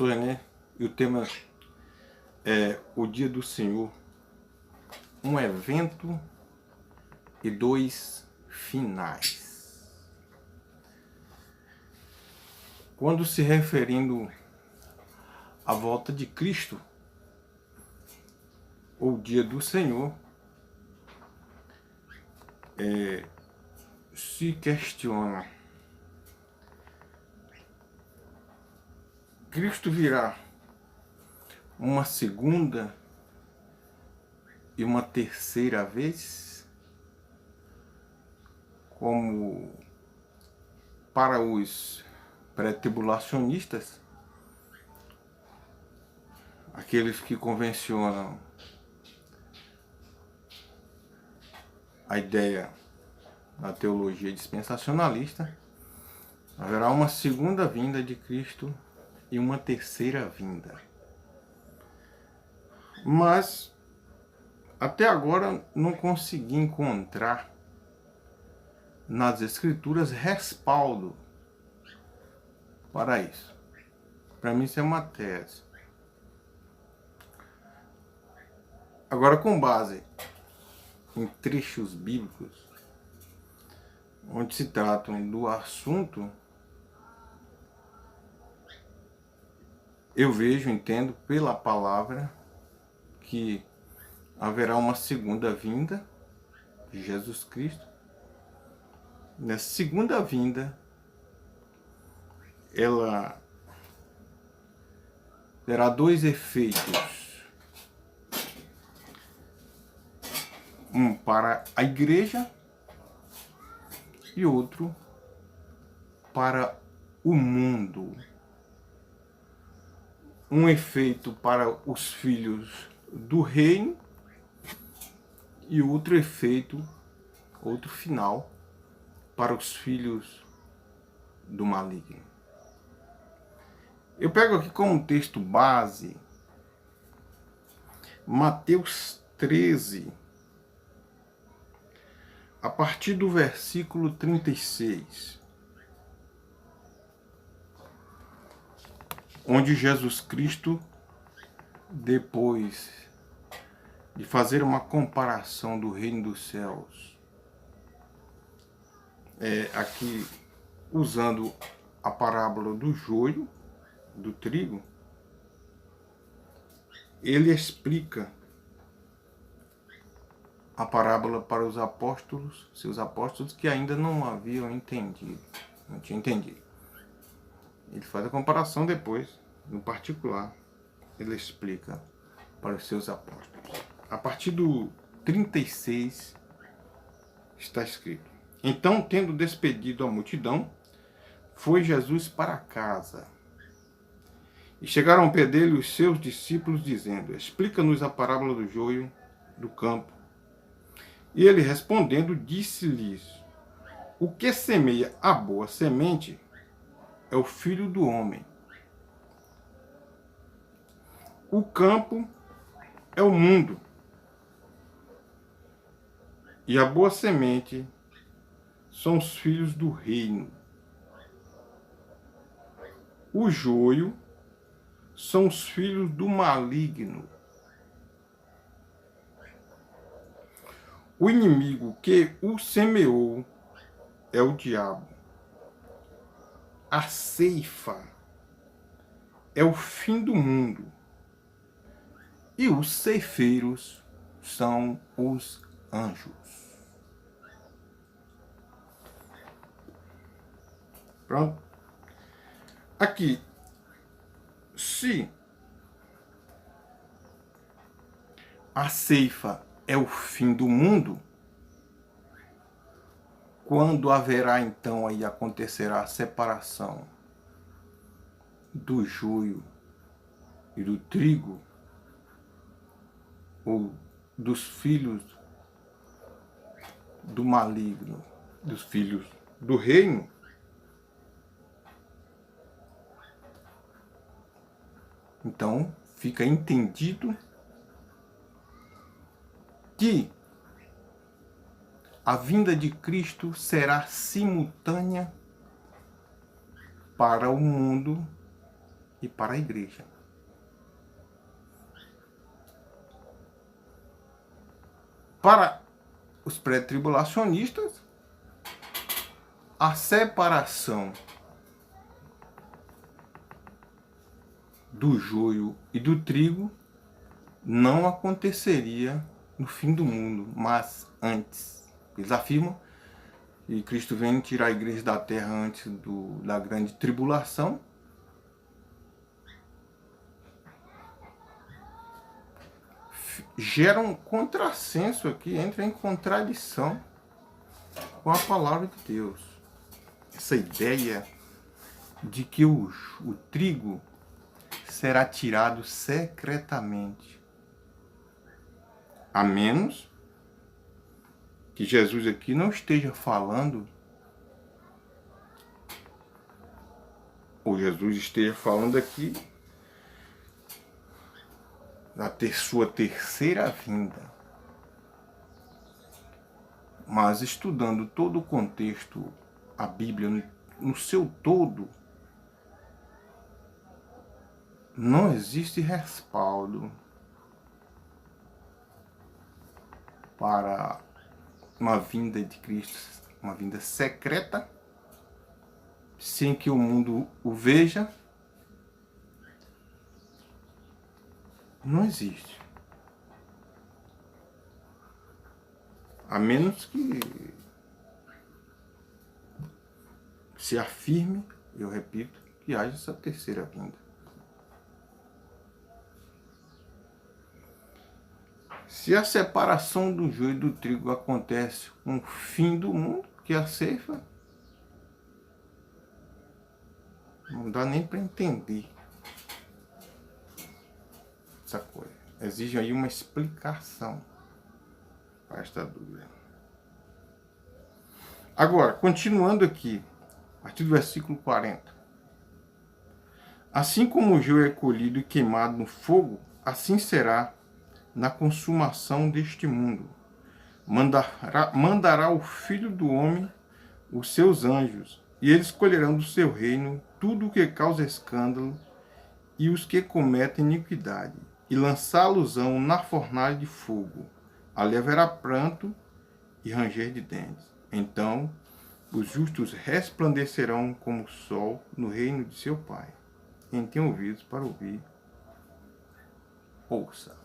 pastor René, e o tema é o Dia do Senhor, um evento e dois finais. Quando se referindo à volta de Cristo, ou Dia do Senhor, se questiona: Cristo virá uma segunda e uma terceira vez? Como para os pré-tribulacionistas, aqueles que convencionam a ideia da teologia dispensacionalista, haverá uma segunda vinda de Cristo e uma terceira vinda. Mas até agora não consegui encontrar nas Escrituras respaldo para isso. Para mim isso é uma tese. Agora, com base em trechos bíblicos, onde se tratam do assunto, eu vejo, entendo pela palavra, que haverá uma segunda vinda de Jesus Cristo. Nessa segunda vinda, ela terá dois efeitos: um para a igreja e outro para o mundo. Um efeito para os filhos do reino e outro efeito, outro final, para os filhos do maligno. Eu pego aqui como texto base Mateus 13, a partir do versículo 36, onde Jesus Cristo, depois de fazer uma comparação do reino dos céus, aqui usando a parábola do joio, do trigo, ele explica a parábola para os apóstolos, seus apóstolos, que ainda não haviam entendido, não tinham entendido. Ele faz a comparação depois, no particular, ele explica para os seus apóstolos. A partir do 36 está escrito: Então, tendo despedido a multidão, foi Jesus para casa. E chegaram ao pé dele os seus discípulos, dizendo: Explica-nos a parábola do joio do campo. E ele, respondendo, disse-lhes: O que semeia a boa semente é o Filho do Homem. O campo é o mundo. E a boa semente são os filhos do reino. O joio são os filhos do maligno. O inimigo que o semeou é o diabo. A ceifa é o fim do mundo. E os ceifeiros são os anjos. Pronto? Aqui, se a ceifa é o fim do mundo, quando haverá então aí acontecerá a separação do joio e do trigo, ou dos filhos do maligno, dos filhos do reino? Então, fica entendido que a vinda de Cristo será simultânea para o mundo e para a igreja. Para os pré-tribulacionistas, a separação do joio e do trigo não aconteceria no fim do mundo, mas antes. Eles afirmam que Cristo vem tirar a igreja da terra antes da grande tribulação. Gera um contrassenso aqui, entra em contradição com a palavra de Deus. Essa ideia de que o trigo será tirado secretamente. A menos que Jesus aqui não esteja falando, ou Jesus esteja falando aqui da sua terceira vinda. Mas estudando todo o contexto, a Bíblia no seu todo, não existe respaldo para uma vinda de Cristo, uma vinda secreta, sem que o mundo o veja. Não existe. A menos que se afirme, eu repito, que haja essa terceira vinda. Se a separação do joio e do trigo acontece com o fim do mundo, que é a ceifa, não dá nem para entender essa coisa. Exige aí uma explicação para esta dúvida. Agora, continuando aqui, a partir do versículo 40. Assim como o joio é colhido e queimado no fogo, assim será na consumação deste mundo. Mandará o Filho do Homem os seus anjos, e eles colherão do seu reino tudo o que causa escândalo e os que cometem iniquidade, e lançá-los-ão na fornalha de fogo. Ali haverá pranto e ranger de dentes. Então os justos resplandecerão como o sol no reino de seu Pai. Quem tem ouvidos para ouvir, ouça.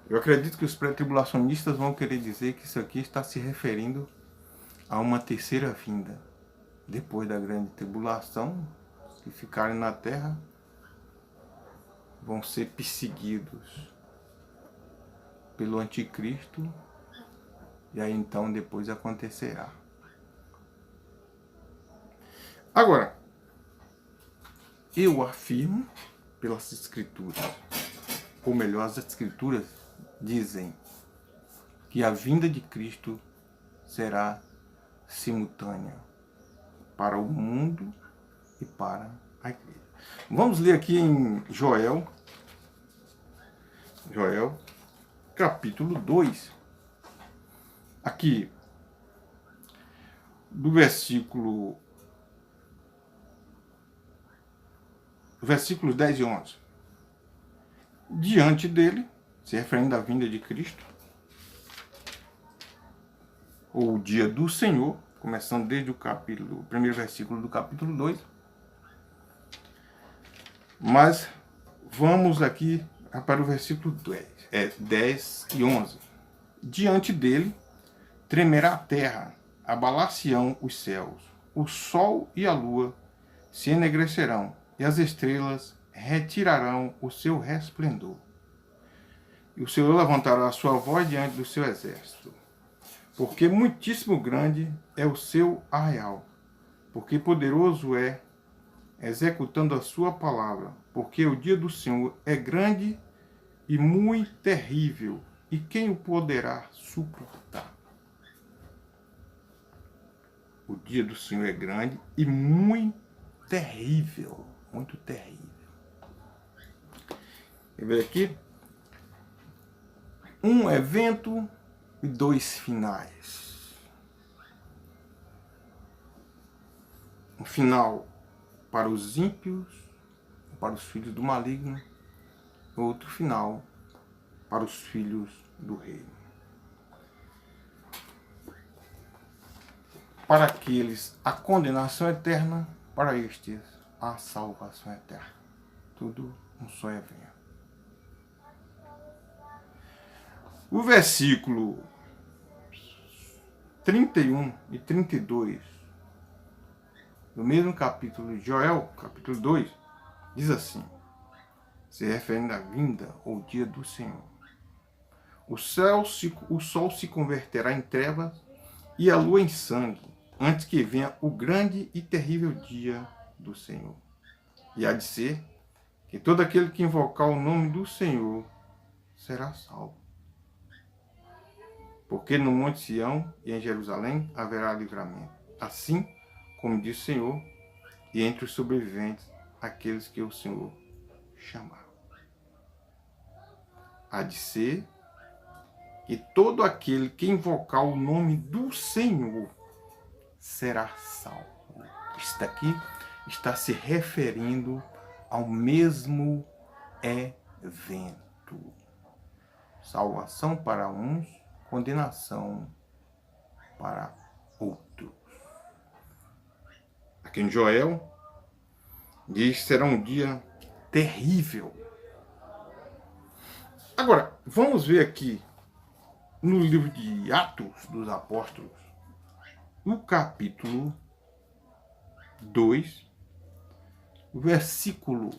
Eu acredito que os pré-tribulacionistas vão querer dizer que isso aqui está se referindo a uma terceira vinda. Depois da grande tribulação, os que ficarem na terra vão ser perseguidos pelo anticristo, e aí então depois acontecerá. Agora, eu afirmo pelas escrituras, ou melhor, as escrituras dizem que a vinda de Cristo será simultânea para o mundo e para a igreja. Vamos ler aqui em Joel, capítulo 2, aqui, do versículos 10 e 11. Diante dele, se referindo à vinda de Cristo, ou o dia do Senhor, começando desde o primeiro versículo do capítulo 2. Mas vamos aqui para o versículo 10 e 11. Diante dele tremerá a terra, abalar-se-ão os céus, o sol e a lua se enegrecerão, e as estrelas retirarão o seu resplendor. E o Senhor levantará a sua voz diante do seu exército, porque muitíssimo grande é o seu arraial, porque poderoso é, executando a sua palavra, porque o dia do Senhor é grande e muito terrível, e quem o poderá suportar? O dia do Senhor é grande e muito terrível, muito terrível. Quer ver aqui? Um evento e dois finais. Um final para os ímpios para os filhos do maligno, outro final para os filhos do reino. Para aqueles a condenação eterna, para estes a salvação eterna. Tudo um só evento. O versículo 31 e 32 do mesmo capítulo de Joel, capítulo 2, diz assim, se referindo à vinda ou dia do Senhor. O sol se converterá em trevas e a lua em sangue, antes que venha o grande e terrível dia do Senhor. E há de ser que todo aquele que invocar o nome do Senhor será salvo. Porque no Monte Sião e em Jerusalém haverá livramento. Assim como diz o Senhor, e entre os sobreviventes, aqueles que o Senhor chamar. Há de ser que todo aquele que invocar o nome do Senhor será salvo. Isso daqui está se referindo ao mesmo evento. Salvação para uns, condenação para outros. Aqui em Joel diz que será um dia terrível. Agora, vamos ver aqui no livro de Atos dos Apóstolos, no capítulo 2, versículo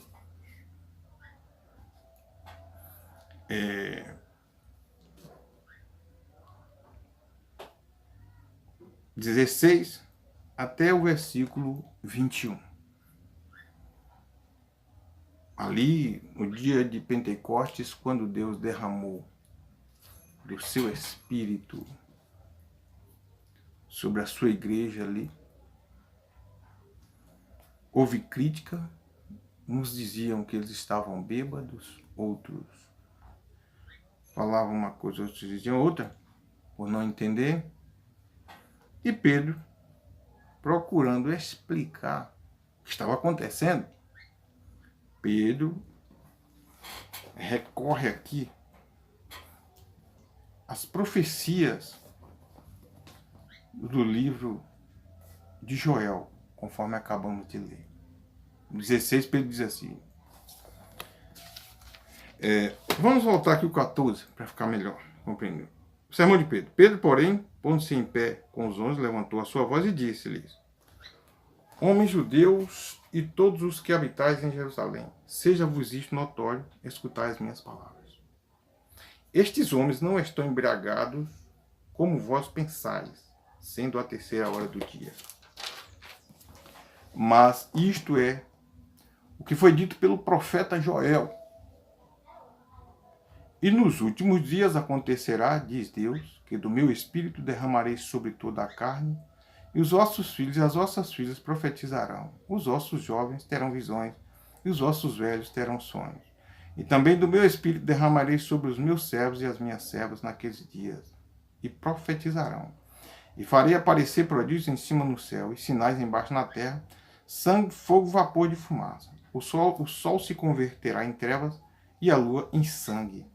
16 até o versículo 21. Ali, no dia de Pentecostes, quando Deus derramou do seu Espírito sobre a sua igreja ali, houve crítica, uns diziam que eles estavam bêbados, outros falavam uma coisa, outros diziam outra, por não entender. E Pedro, procurando explicar o que estava acontecendo, Pedro recorre aqui às profecias do livro de Joel, conforme acabamos de ler. No 16, Pedro diz assim. Vamos voltar aqui o 14, para ficar melhor compreender. O sermão de Pedro. Pedro, porém, pondo-se em pé com os 11, levantou a sua voz e disse-lhes: Homens judeus e todos os que habitais em Jerusalém, seja-vos isto notório, escutai as minhas palavras. Estes homens não estão embriagados como vós pensais, sendo a 3ª hora do dia. Mas isto é o que foi dito pelo profeta Joel. E nos últimos dias acontecerá, diz Deus, que do meu espírito derramarei sobre toda a carne, e os vossos filhos e as vossas filhas profetizarão. Os vossos jovens terão visões, e os vossos velhos terão sonhos. E também do meu espírito derramarei sobre os meus servos e as minhas servas naqueles dias, e profetizarão. E farei aparecer prodígios em cima no céu, e sinais embaixo na terra, sangue, fogo, vapor de fumaça. O sol se converterá em trevas, e a lua em sangue,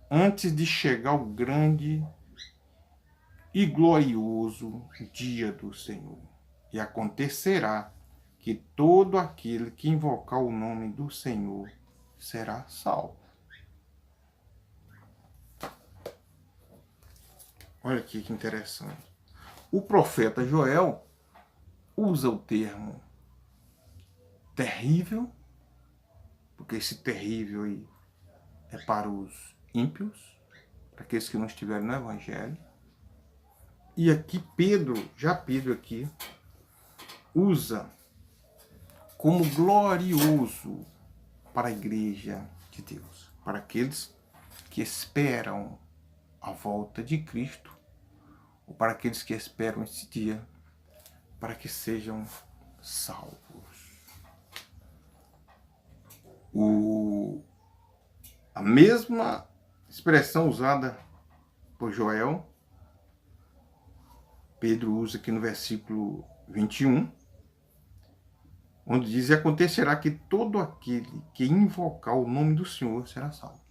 antes de chegar o grande e glorioso dia do Senhor. E acontecerá que todo aquele que invocar o nome do Senhor será salvo. Olha aqui que interessante. O profeta Joel usa o termo terrível, porque esse terrível aí é para os ímpios, para aqueles que não estiverem no Evangelho. E aqui Pedro aqui, usa como glorioso para a igreja de Deus, para aqueles que esperam a volta de Cristo, ou para aqueles que esperam esse dia, para que sejam salvos. A mesma expressão usada por Joel, Pedro usa aqui no versículo 21, onde diz: e acontecerá que todo aquele que invocar o nome do Senhor será salvo.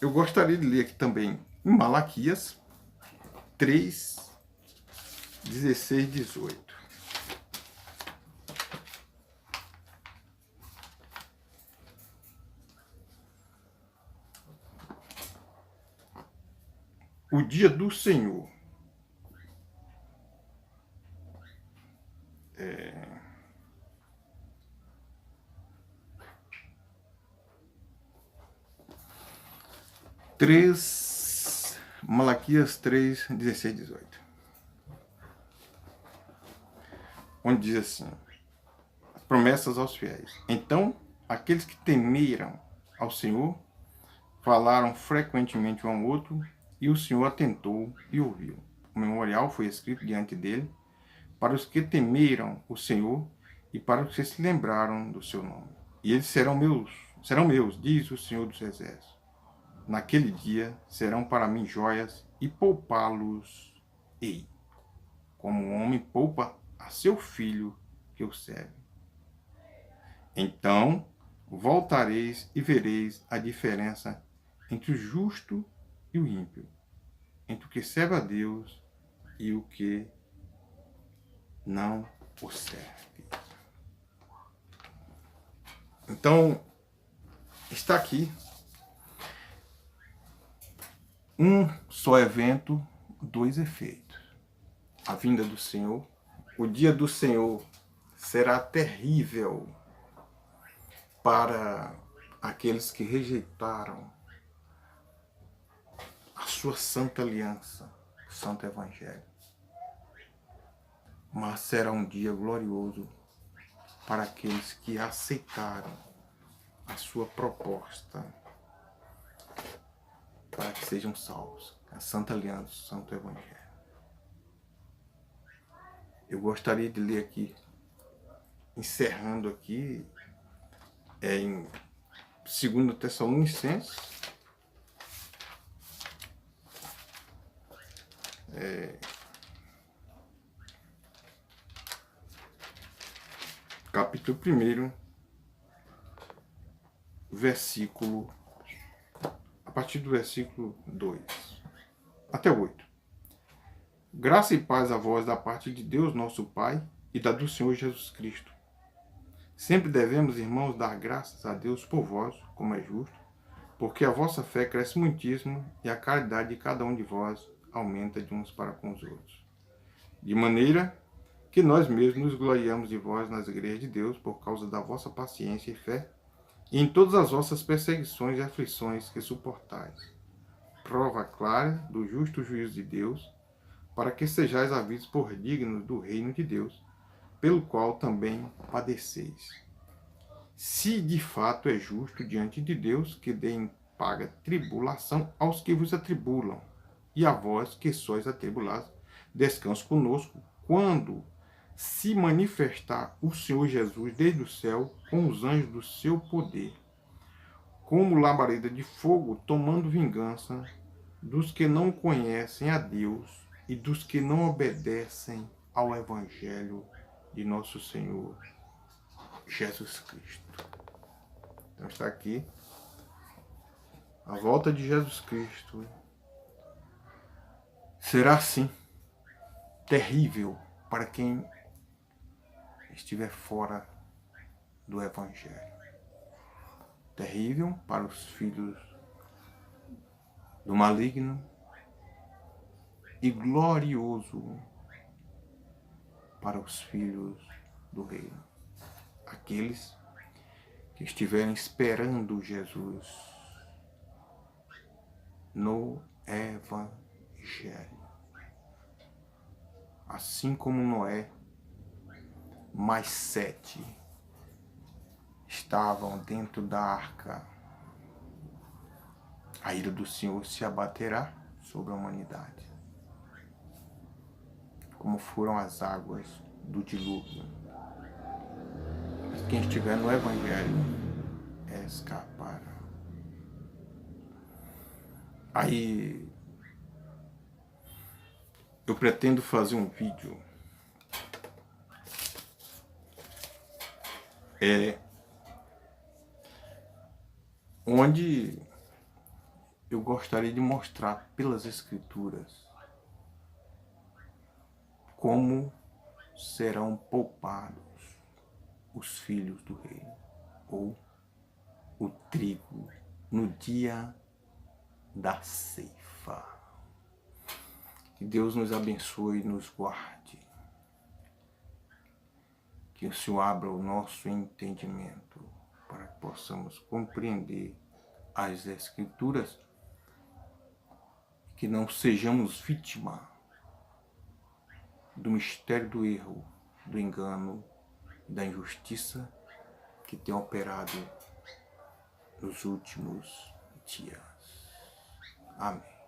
Eu gostaria de ler aqui também em Malaquias 3, 16, 18. O dia do Senhor. Malaquias 3, 16, 18. Onde diz assim: as promessas aos fiéis. Então, aqueles que temeram ao Senhor falaram frequentemente um ao outro, e o Senhor atentou e ouviu. O memorial foi escrito diante dele para os que temeram o Senhor e para os que se lembraram do seu nome. E eles serão meus, diz o Senhor dos Exércitos. Naquele dia serão para mim joias, e poupá-los-ei, como um homem poupa a seu filho que o serve. Então voltareis e vereis a diferença entre o justo e o ímpio, entre o que serve a Deus e o que não o serve. Então, está aqui um só evento, dois efeitos. A vinda do Senhor. O dia do Senhor será terrível para aqueles que rejeitaram a sua santa aliança, o santo evangelho. Mas será um dia glorioso para aqueles que aceitaram a sua proposta para que sejam salvos. A santa aliança, o santo evangelho. Eu gostaria de ler aqui, encerrando aqui, em 2 Tessalonicenses, capítulo 1, versículo, a partir do versículo 2 até o 8. Graça e paz a vós da parte de Deus nosso Pai e da do Senhor Jesus Cristo. Sempre devemos, irmãos, dar graças a Deus por vós, como é justo, porque a vossa fé cresce muitíssimo e a caridade de cada um de vós aumenta de uns para com os outros. De maneira que nós mesmos nos gloriamos de vós nas igrejas de Deus por causa da vossa paciência e fé e em todas as vossas perseguições e aflições que suportais. Prova clara do justo juízo de Deus, para que sejais havidos por dignos do reino de Deus, pelo qual também padeceis. Se de fato é justo diante de Deus que deem paga tribulação aos que vos atribulam, e a vós que sois atribulados, descanso conosco, quando se manifestar o Senhor Jesus desde o céu com os anjos do seu poder, como labareda de fogo, tomando vingança dos que não conhecem a Deus e dos que não obedecem ao Evangelho de nosso Senhor Jesus Cristo. Então está aqui a volta de Jesus Cristo. Será assim terrível para quem estiver fora do Evangelho. Terrível para os filhos do maligno e glorioso para os filhos do reino. Aqueles que estiverem esperando Jesus no Evangelho. Assim como Noé, mais 7 estavam dentro da arca. A ira do Senhor se abaterá sobre a humanidade, como foram as águas do dilúvio. Mas quem estiver no Evangelho escapará. Aí eu pretendo fazer um vídeo onde eu gostaria de mostrar pelas Escrituras como serão poupados os filhos do rei, ou o trigo, no dia da ceifa. Que Deus nos abençoe e nos guarde. Que o Senhor abra o nosso entendimento para que possamos compreender as Escrituras, que não sejamos vítima do mistério do erro, do engano, da injustiça que tem operado nos últimos dias. Amém.